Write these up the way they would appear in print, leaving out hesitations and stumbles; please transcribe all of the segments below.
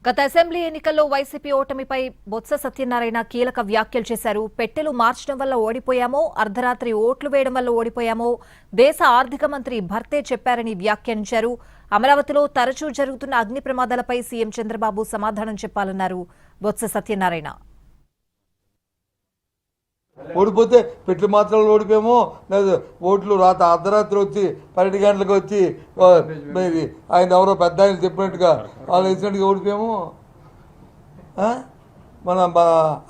గత అసెంబ్లీ ఎన్నికల్లో వైసీపీ ఓటమిపై బొత్స సత్యనారాయణ కీలక వ్యాఖ్యలు చేశారు. పెట్టెలు మార్చడం వల్ల ఓడిపోయామో, అర్ధరాత్రి ఓట్లు వేయడం వల్ల ఓడిపోయామో దేశ ఆర్థిక మంత్రి భర్తే చెప్పారని వ్యాఖ్యానించారు. అమరావతిలో తరచూ జరుగుతున్న అగ్ని ప్రమాదాలపై సీఎం చంద్రబాబు సమాధానం చెప్పాలన్నారు బొత్స సత్యనారాయణ. ఓడిపోతే పెట్లు మాత్రాలు ఓడిపోయామో, లేదా ఓట్లు రాత అర్ధరాత్రి వచ్చి 12 గంటలకు వచ్చి ఆయన ఎవరో పెద్ద ఆయన చెప్పినట్టుగా వాళ్ళు వేసినట్టుగా ఓడిపోయాము. మన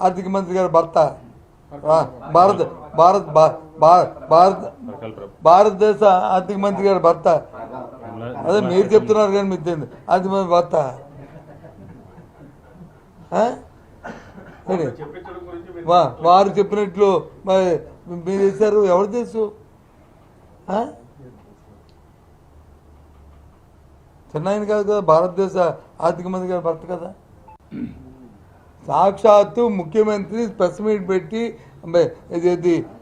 ఆర్థిక మంత్రి గారి భర్త భారతదేశ ఆర్థిక మంత్రి గారి భర్త, అదే మీరు చెప్తున్నారు కానీ మీకు ఆర్థిక మంత్రి భర్త వారు చెప్పినట్లు మరి మీరు చేశారు. ఎవరు తెలుసు? చెన్నైన కాదు కదా, భారతదేశ ఆర్థిక మంత్రి గారు భర్త కదా. సాక్షాత్తు ముఖ్యమంత్రి ప్రెస్ మీట్ పెట్టి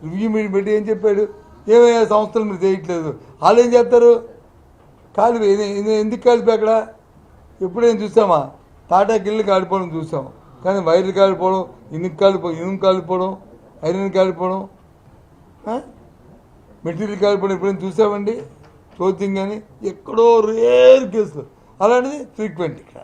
రివ్యూ మీట్ పెట్టి ఏం చెప్పాడు? ఏమయ్యా సంస్థలు మీరు చేయట్లేదు, వాళ్ళు ఏం చేస్తారు? కాలిపి ఎందుకు కాలిపి అక్కడ ఎప్పుడేం చూసామా? టాటా గిల్లు కాలిపోవడం చూసాం, కానీ వైర్లు కాలిపోవడం, ఇనుము కాలిపోవడం, ఐరన్ కాలిపోవడం, మెటీరియల్ కాలిపోవడం ఎప్పుడైనా చూసామండి? క్లోతింగ్ కానీ ఎక్కడో రేర్ కేసులు, అలాంటిది ఫ్రీక్వెంట్ ఇక్కడ.